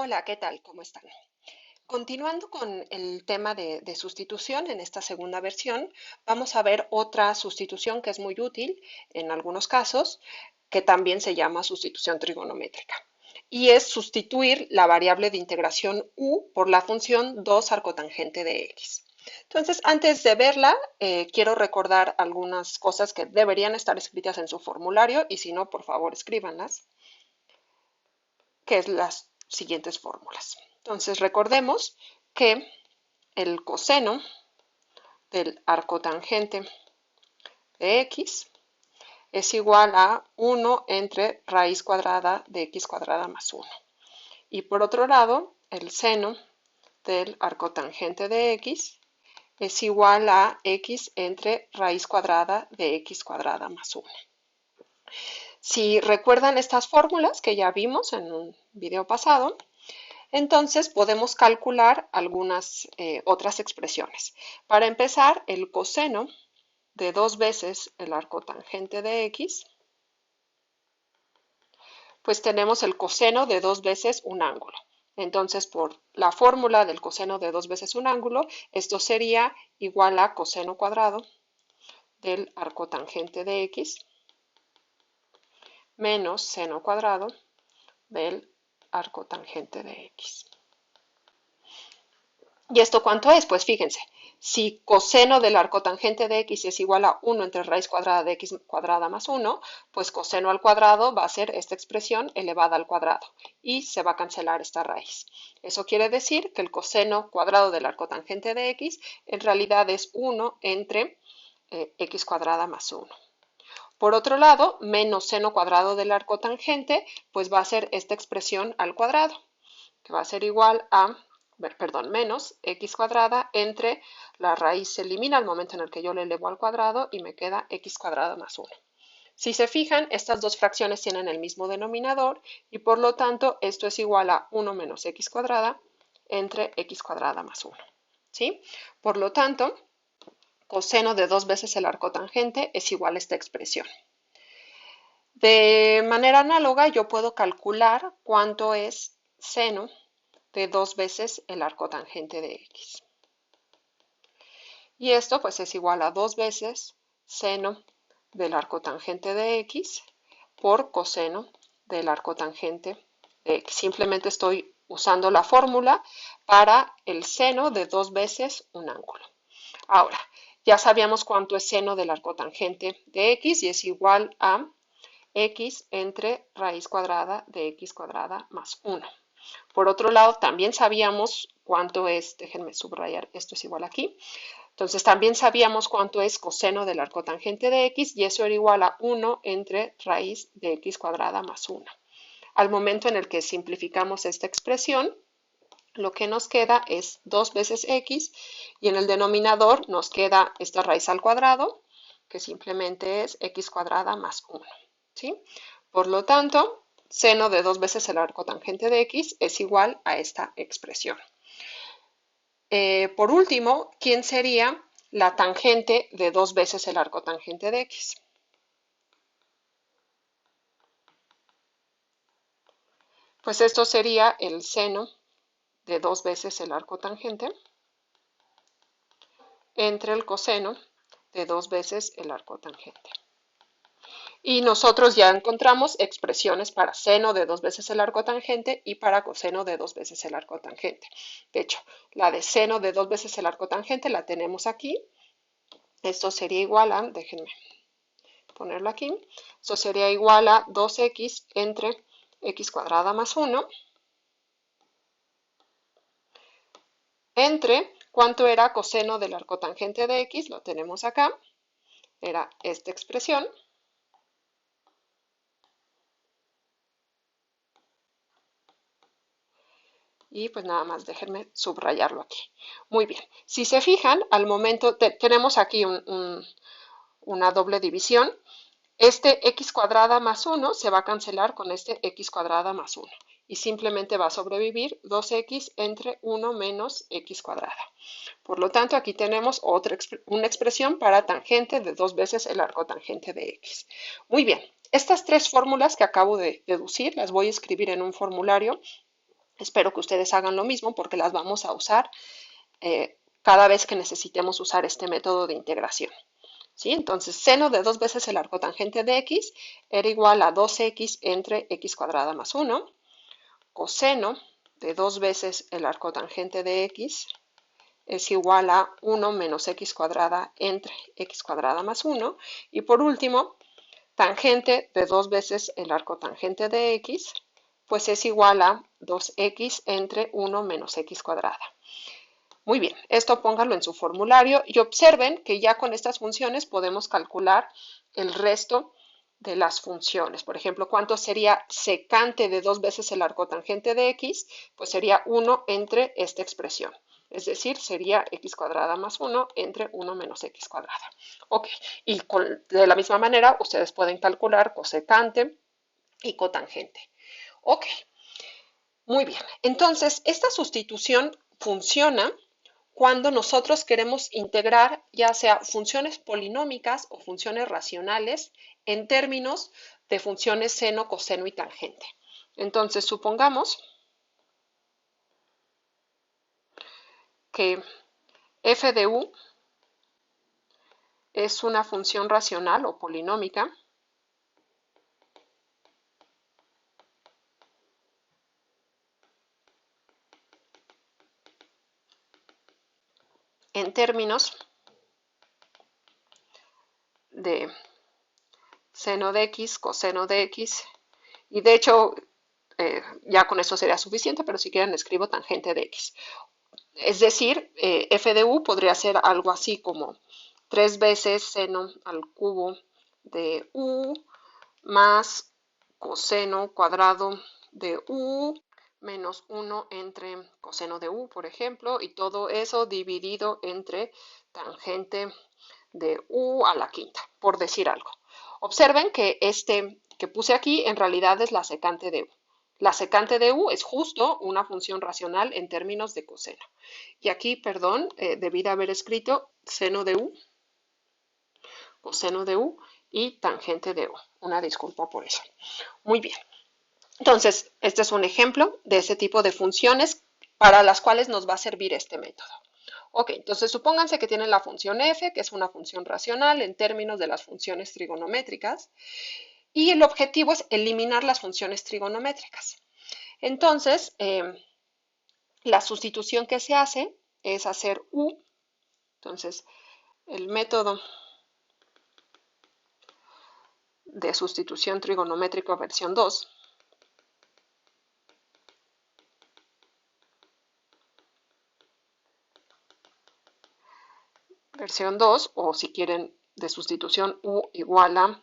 Hola, ¿qué tal? ¿Cómo están? Continuando con el tema de sustitución, en esta segunda versión, vamos a ver otra sustitución que es muy útil en algunos casos, que también se llama sustitución trigonométrica. Y es sustituir la variable de integración u por la función 2 arcotangente de x. Entonces, antes de verla, quiero recordar algunas cosas que deberían estar escritas en su formulario y si no, por favor, escríbanlas, que es las siguientes fórmulas. Entonces, recordemos que el coseno del arcotangente de x es igual a 1 entre raíz cuadrada de x cuadrada más 1. Y por otro lado, el seno del arcotangente de x es igual a x entre raíz cuadrada de x cuadrada más 1. Si recuerdan estas fórmulas que ya vimos en un video pasado, entonces podemos calcular algunas otras expresiones. Para empezar, el coseno de 2 veces el arcotangente de x, pues tenemos el coseno de 2 veces un ángulo. Entonces, por la fórmula del coseno de 2 veces un ángulo, esto sería igual a coseno cuadrado del arcotangente de x menos seno cuadrado del arcotangente de x. ¿Y esto cuánto es? Pues fíjense, si coseno del arcotangente de x es igual a 1 entre raíz cuadrada de x cuadrada más 1, pues coseno al cuadrado va a ser esta expresión elevada al cuadrado y se va a cancelar esta raíz. Eso quiere decir que el coseno cuadrado del arcotangente de x en realidad es 1 entre x cuadrada más 1. Por otro lado, menos seno cuadrado del arcotangente, pues va a ser esta expresión al cuadrado, que va a ser igual a menos x cuadrada entre la raíz se elimina al momento en el que yo le elevo al cuadrado y me queda x cuadrada más 1. Si se fijan, estas dos fracciones tienen el mismo denominador y por lo tanto esto es igual a 1 menos x cuadrada entre x cuadrada más 1. ¿Sí? Por lo tanto, coseno de 2 veces el arcotangente es igual a esta expresión. De manera análoga, yo puedo calcular cuánto es seno de 2 veces el arcotangente de x. Y esto pues es igual a 2 veces seno del arcotangente de x por coseno del arcotangente de x. Simplemente estoy usando la fórmula para el seno de 2 veces un ángulo. Ahora, ya sabíamos cuánto es seno del arcotangente de x y es igual a x entre raíz cuadrada de x cuadrada más 1. Por otro lado, también sabíamos cuánto es, déjenme subrayar, esto es igual aquí. Entonces, también sabíamos cuánto es coseno del arcotangente de x y eso era igual a 1 entre raíz de x cuadrada más 1. Al momento en el que simplificamos esta expresión, lo que nos queda es 2 veces x y en el denominador nos queda esta raíz al cuadrado, que simplemente es x cuadrada más 1. ¿Sí? Por lo tanto, seno de 2 veces el arcotangente de x es igual a esta expresión. Por último, ¿quién sería la tangente de 2 veces el arcotangente de x? Pues esto sería el seno de 2 veces el arcotangente entre el coseno de 2 veces el arcotangente. Y nosotros ya encontramos expresiones para seno de 2 veces el arcotangente y para coseno de 2 veces el arcotangente. De hecho, la de seno de 2 veces el arcotangente la tenemos aquí. Esto sería igual a, déjenme ponerlo aquí, esto sería igual a 2x entre x cuadrada más 1 entre, ¿cuánto era coseno del arcotangente de x? Lo tenemos acá, era esta expresión. Y pues nada más déjenme subrayarlo aquí. Muy bien, si se fijan, al momento tenemos aquí una doble división. Este x cuadrada más 1 se va a cancelar con este x cuadrada más 1 y simplemente va a sobrevivir 2x entre 1 menos x cuadrada. Por lo tanto, aquí tenemos una expresión para tangente de 2 veces el arcotangente de x. Muy bien, estas tres fórmulas que acabo de deducir las voy a escribir en un formulario Espero que ustedes hagan lo mismo porque las vamos a usar cada vez que necesitemos usar este método de integración. ¿Sí? Entonces, seno de 2 veces el arcotangente de x era igual a 2x entre x cuadrada más 1. Coseno de 2 veces el arcotangente de x es igual a 1 menos x cuadrada entre x cuadrada más 1. Y por último, tangente de 2 veces el arcotangente de x, pues es igual a 2x entre 1 menos x cuadrada. Muy bien, esto pónganlo en su formulario y observen que ya con estas funciones podemos calcular el resto de las funciones. Por ejemplo, ¿cuánto sería secante de 2 veces el arcotangente de x? Pues sería 1 entre esta expresión. Es decir, sería x cuadrada más 1 entre 1 menos x cuadrada. Ok, y de la misma manera ustedes pueden calcular cosecante y cotangente. Ok, muy bien. Entonces, esta sustitución funciona cuando nosotros queremos integrar ya sea funciones polinómicas o funciones racionales en términos de funciones seno, coseno y tangente. Entonces, supongamos que f de u es una función racional o polinómica en términos de seno de x, coseno de x, y de hecho ya con eso sería suficiente, pero si quieren escribo tangente de x. Es decir, f de u podría ser algo así como 3 veces seno al cubo de u más coseno cuadrado de u menos 1 entre coseno de u, por ejemplo, y todo eso dividido entre tangente de u a la quinta, por decir algo. Observen que este que puse aquí en realidad es la secante de u. La secante de u es justo una función racional en términos de coseno. Y aquí, perdón, debí de haber escrito seno de u, coseno de u y tangente de u. Una disculpa por eso. Muy bien. Entonces, este es un ejemplo de ese tipo de funciones para las cuales nos va a servir este método. Ok, entonces supónganse que tienen la función f, que es una función racional en términos de las funciones trigonométricas, y el objetivo es eliminar las funciones trigonométricas. Entonces, la sustitución que se hace es hacer u. Entonces, el método de sustitución trigonométrico versión 2 o si quieren de sustitución u igual a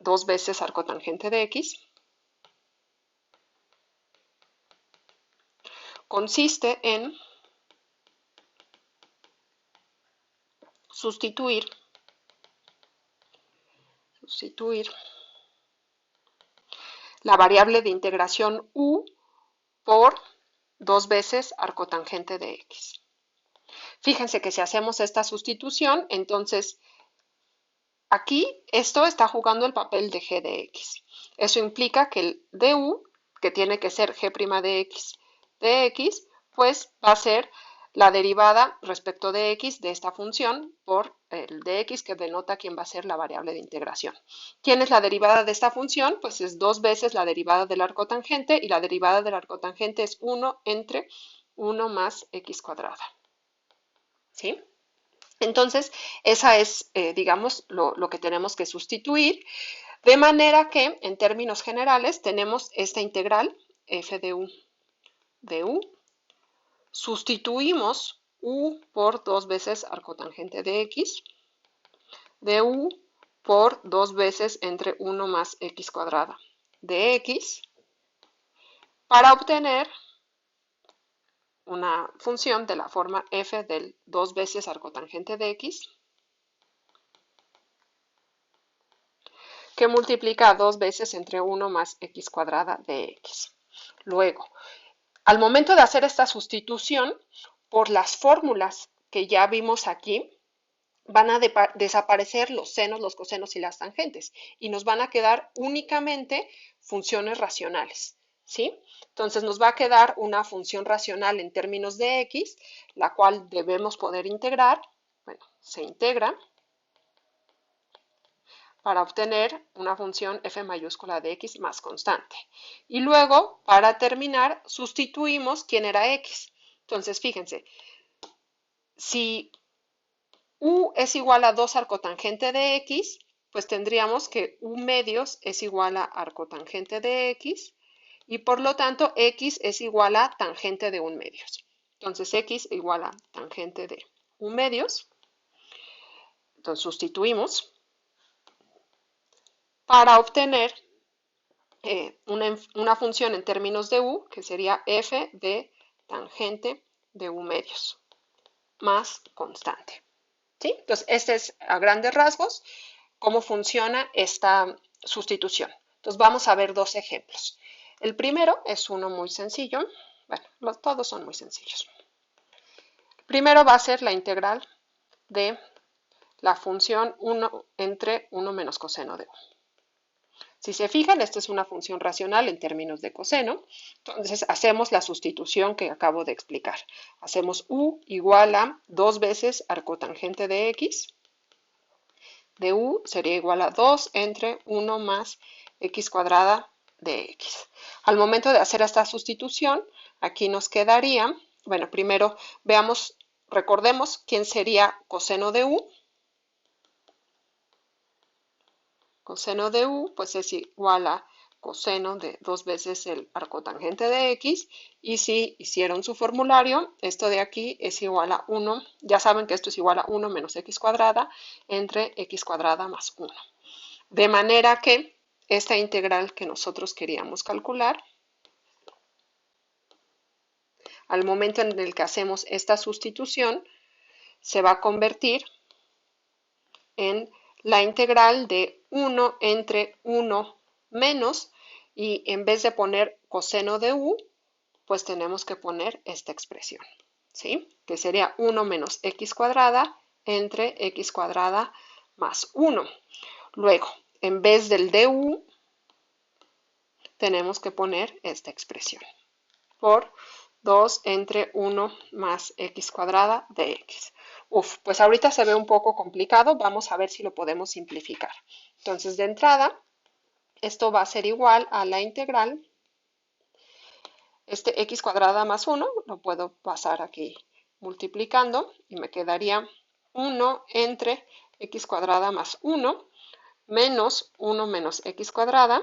2 veces arcotangente de x, consiste en sustituir la variable de integración u por 2 veces arcotangente de x. Fíjense que si hacemos esta sustitución, entonces aquí esto está jugando el papel de g de x. Eso implica que el du, que tiene que ser g' de x, pues va a ser la derivada respecto de x de esta función por el de x, que denota quién va a ser la variable de integración. ¿Quién es la derivada de esta función? Pues es 2 veces la derivada del arcotangente, y la derivada del arcotangente es 1 entre 1 más x cuadrada. ¿Sí? Entonces, esa es, digamos, lo que tenemos que sustituir, de manera que, en términos generales, tenemos esta integral f de u, sustituimos u por 2 veces arcotangente de x, de u por 2 veces entre 1 más x cuadrada de x, para obtener una función de la forma f del 2 veces arcotangente de x, que multiplica 2 veces entre 1 más x cuadrada de x. Luego, al momento de hacer esta sustitución, por las fórmulas que ya vimos aquí, van a desaparecer los senos, los cosenos y las tangentes, y nos van a quedar únicamente funciones racionales. ¿sí? Entonces nos va a quedar una función racional en términos de x, la cual debemos poder integrar. Bueno, se integra para obtener una función f mayúscula de x más constante. Y luego, para terminar, sustituimos quién era x. Entonces, fíjense, si u es igual a 2 arcotangente de x, pues tendríamos que u medios es igual a arcotangente de x, y por lo tanto x es igual a tangente de 1 medios. Entonces x igual a tangente de 1 medios. Entonces sustituimos para obtener una función en términos de u, que sería f de tangente de u medios, más constante. ¿Sí? Entonces, este es a grandes rasgos cómo funciona esta sustitución. Entonces, vamos a ver dos ejemplos. El primero es uno muy sencillo. Bueno, todos son muy sencillos. El primero va a ser la integral de la función 1 entre 1 menos coseno de u. Si se fijan, esta es una función racional en términos de coseno. Entonces, hacemos la sustitución que acabo de explicar. Hacemos u igual a 2 veces arcotangente de x. De u sería igual a 2 entre 1 más x cuadrada de x. Al momento de hacer esta sustitución, aquí nos quedaría, bueno, primero veamos, recordemos quién sería coseno de u. Coseno de u, pues es igual a coseno de 2 veces el arcotangente de x, y si hicieron su formulario, esto de aquí es igual a 1, ya saben que esto es igual a 1 menos x cuadrada entre x cuadrada más 1. De manera que esta integral que nosotros queríamos calcular, al momento en el que hacemos esta sustitución, se va a convertir en la integral de 1 entre 1 menos, y en vez de poner coseno de u, pues tenemos que poner esta expresión, ¿sí? Que sería 1 menos x cuadrada entre x cuadrada más 1. Luego, en vez del du, tenemos que poner esta expresión por 2 entre 1 más x cuadrada de x. Pues ahorita se ve un poco complicado, vamos a ver si lo podemos simplificar. Entonces, de entrada, esto va a ser igual a la integral, este x cuadrada más 1, lo puedo pasar aquí multiplicando, y me quedaría 1 entre x cuadrada más 1 menos 1 menos x cuadrada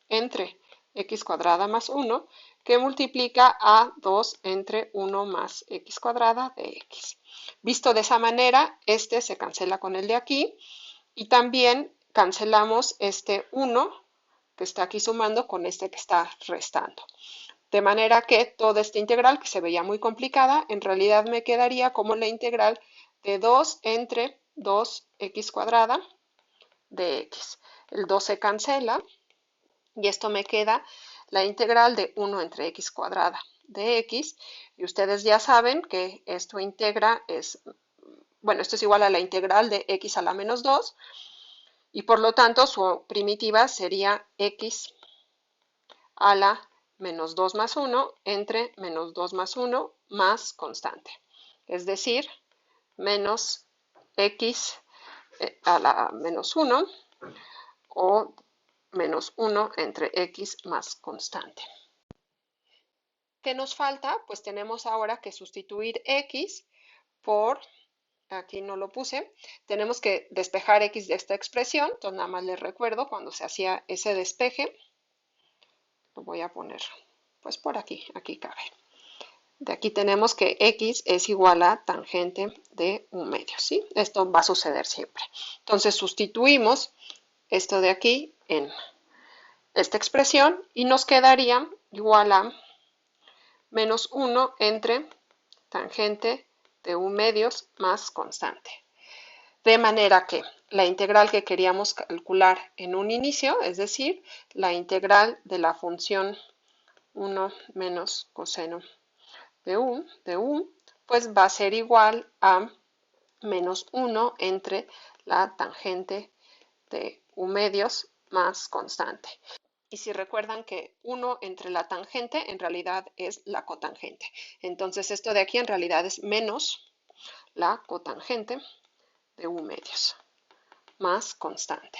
entre x cuadrada más 1, que multiplica a 2 entre 1 más x cuadrada de x. Visto de esa manera, este se cancela con el de aquí, y también cancelamos este 1 que está aquí sumando con este que está restando. De manera que toda esta integral, que se veía muy complicada, en realidad me quedaría como la integral de 2 entre 2x cuadrada de x. El 2 se cancela, y esto me queda la integral de 1 entre x cuadrada de x, y ustedes ya saben que esto integra bueno, esto es igual a la integral de x a la menos 2, y por lo tanto su primitiva sería x a la menos 2 más 1 entre menos 2 más 1 más constante, es decir, menos x a la menos 1 o menos 1 entre x más constante. ¿Qué nos falta? Pues tenemos ahora que sustituir x por, aquí no lo puse, tenemos que despejar x de esta expresión. Entonces nada más les recuerdo cuando se hacía ese despeje, lo voy a poner pues por aquí, aquí cabe. De aquí tenemos que x es igual a tangente de 1 medio, ¿sí? Esto va a suceder siempre. Entonces sustituimos esto de aquí en esta expresión, y nos quedaría igual a menos 1 entre tangente de 1 medios más constante. De manera que la integral que queríamos calcular en un inicio, es decir, la integral de la función 1 menos coseno de u, pues va a ser igual a menos 1 entre la tangente de u medios más constante. Y si recuerdan que 1 entre la tangente en realidad es la cotangente. Entonces esto de aquí en realidad es menos la cotangente de u medios más constante.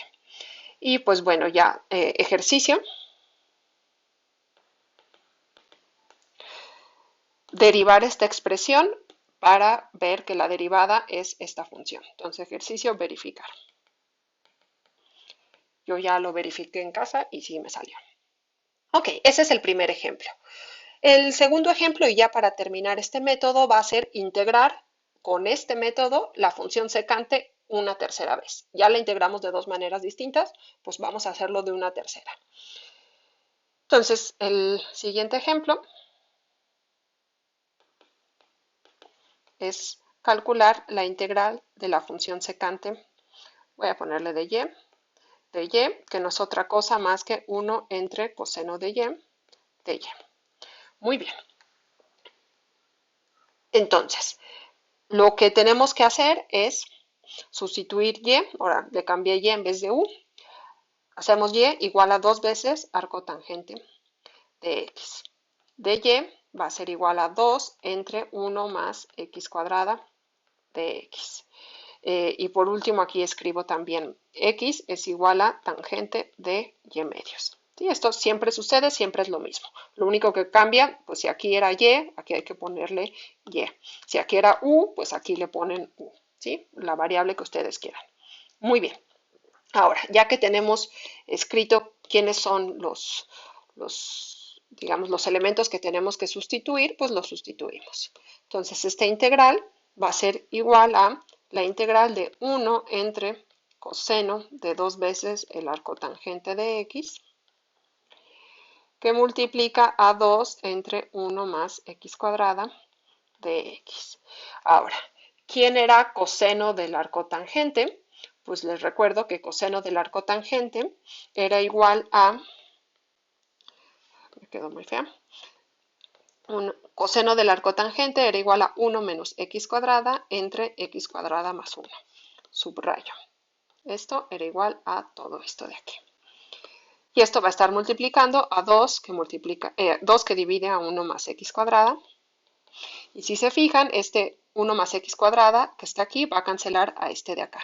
Y pues bueno, ya ejercicio. Derivar esta expresión para ver que la derivada es esta función. Entonces ejercicio, verificar. Yo ya lo verifiqué en casa y sí me salió. Ok, ese es el primer ejemplo. El segundo ejemplo, y ya para terminar este método, va a ser integrar con este método la función secante una tercera vez. Ya la integramos de dos maneras distintas, pues vamos a hacerlo de una tercera. Entonces, el siguiente ejemplo es calcular la integral de la función secante. Voy a ponerle de y, que no es otra cosa más que 1 entre coseno de y. Muy bien. Entonces, lo que tenemos que hacer es sustituir y, ahora le cambié y en vez de u, hacemos y igual a 2 veces arco tangente de x. De y va a ser igual a 2 entre 1 más x cuadrada de x. Y por último aquí escribo también x es igual a tangente de y medios. ¿Sí? Esto siempre sucede, siempre es lo mismo. Lo único que cambia, pues si aquí era y, aquí hay que ponerle y. Si aquí era u, pues aquí le ponen u. ¿Sí? La variable que ustedes quieran. Muy bien. Ahora, ya que tenemos escrito quiénes son digamos, los elementos que tenemos que sustituir, pues los sustituimos. Entonces, esta integral va a ser igual a la integral de 1 entre coseno de 2 veces el arco tangente de x, que multiplica a 2 entre 1 más x cuadrada de x. Ahora, ¿quién era coseno del arco tangente? Pues les recuerdo que coseno del arco tangente era igual a, me quedó muy fea, coseno del arco tangente era igual a 1 menos x cuadrada entre x cuadrada más 1. Subrayo. Esto era igual a todo esto de aquí. Y esto va a estar multiplicando a 2 que divide a 1 más x cuadrada. Y si se fijan, este 1 más x cuadrada que está aquí va a cancelar a este de acá.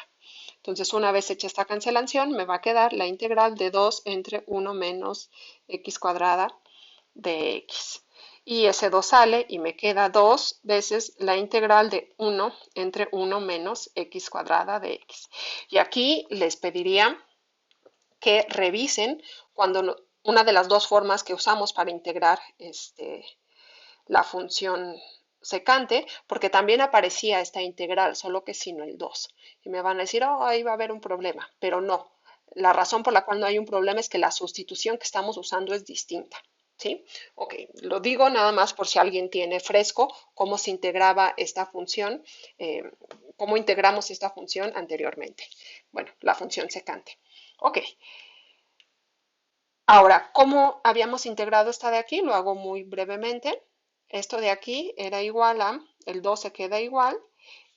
Entonces, una vez hecha esta cancelación, me va a quedar la integral de 2 entre 1 menos x cuadrada de x. Y ese 2 sale y me queda 2 veces la integral de 1 entre 1 menos x cuadrada de x. Y aquí les pediría que revisen cuando una de las dos formas que usamos para integrar la función secante, porque también aparecía esta integral, solo que sin el 2. Y me van a decir, oh, ahí va a haber un problema, pero no. La razón por la cual no hay un problema es que la sustitución que estamos usando es distinta. ¿Sí? Ok, lo digo nada más por si alguien tiene fresco cómo se integraba esta función, cómo integramos esta función anteriormente. Bueno, la función secante. Ok, ahora, ¿cómo habíamos integrado esta de aquí? Lo hago muy brevemente. Esto de aquí era igual a, el 2 se queda igual,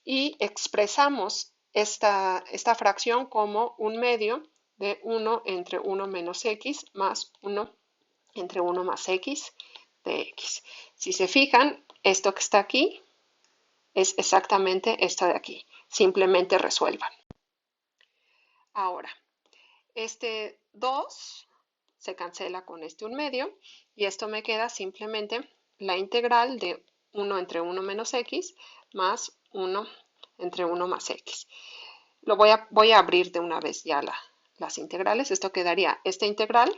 y expresamos esta fracción como un medio de 1 entre 1 menos x más 1 entre 1 más x de x. Si se fijan, esto que está aquí es exactamente esto de aquí. Simplemente resuelvan. Ahora, este 2 se cancela con este 1 medio y esto me queda simplemente la integral de 1 entre 1 menos x más 1 entre 1 más x. Voy a abrir de una vez ya las integrales. Esto quedaría esta integral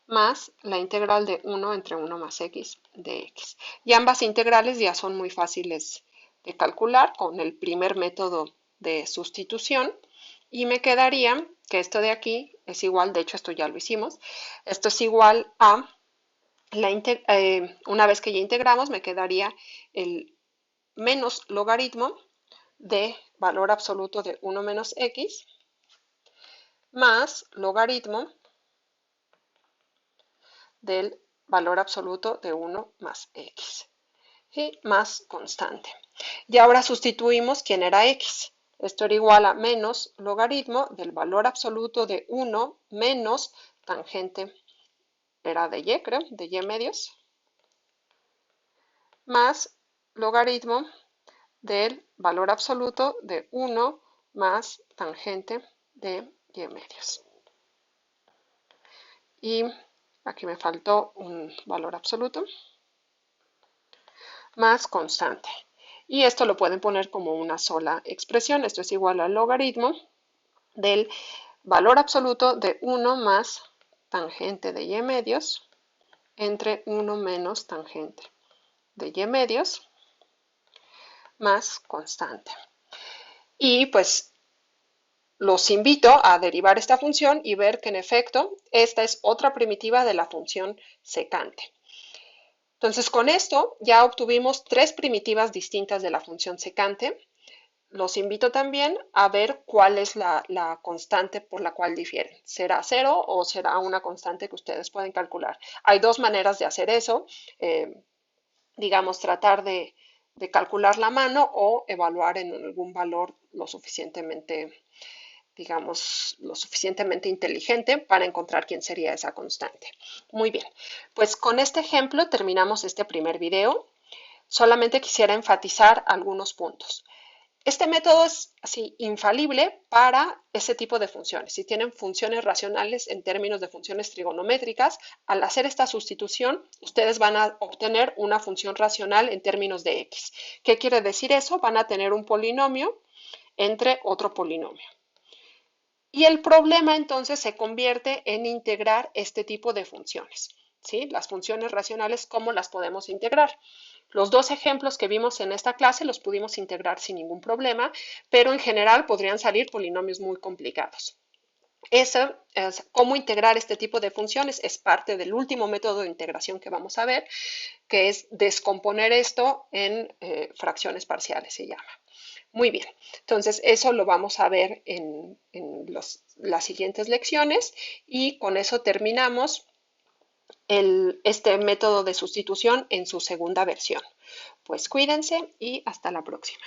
más la integral de 1 entre 1 más x de x. Y ambas integrales ya son muy fáciles de calcular con el primer método de sustitución. Y me quedaría que esto de aquí es igual, de hecho esto ya lo hicimos, esto es igual a, una vez que ya integramos, me quedaría el menos logaritmo de valor absoluto de 1 menos x más logaritmo del valor absoluto de 1 más x y más constante. Y ahora sustituimos quién era x. Esto era igual a menos logaritmo del valor absoluto de 1 menos tangente era de y, creo, de y medios, más logaritmo del valor absoluto de 1 más tangente de y medios. Y aquí me faltó un valor absoluto más constante. Y esto lo pueden poner como una sola expresión. Esto es igual al logaritmo del valor absoluto de 1 más tangente de y medios entre 1 menos tangente de y medios más constante. Y pues los invito a derivar esta función y ver que en efecto esta es otra primitiva de la función secante. Entonces con esto ya obtuvimos tres primitivas distintas de la función secante. Los invito también a ver cuál es la constante por la cual difieren. ¿Será cero o será una constante que ustedes pueden calcular? Hay dos maneras de hacer eso. Digamos, tratar de calcular la mano o evaluar en algún valor lo suficientemente, digamos, lo suficientemente inteligente para encontrar quién sería esa constante. Muy bien, pues con este ejemplo terminamos este primer video. Solamente quisiera enfatizar algunos puntos. Este método es así infalible para ese tipo de funciones. Si tienen funciones racionales en términos de funciones trigonométricas, al hacer esta sustitución, ustedes van a obtener una función racional en términos de x. ¿Qué quiere decir eso? Van a tener un polinomio entre otro polinomio. Y el problema entonces se convierte en integrar este tipo de funciones. ¿Sí? Las funciones racionales, ¿cómo las podemos integrar? Los dos ejemplos que vimos en esta clase los pudimos integrar sin ningún problema, pero en general podrían salir polinomios muy complicados. Eso es cómo integrar este tipo de funciones, es parte del último método de integración que vamos a ver, que es descomponer esto en fracciones parciales, se llama. Muy bien, entonces eso lo vamos a ver en las siguientes lecciones y con eso terminamos este método de sustitución en su segunda versión. Pues cuídense y hasta la próxima.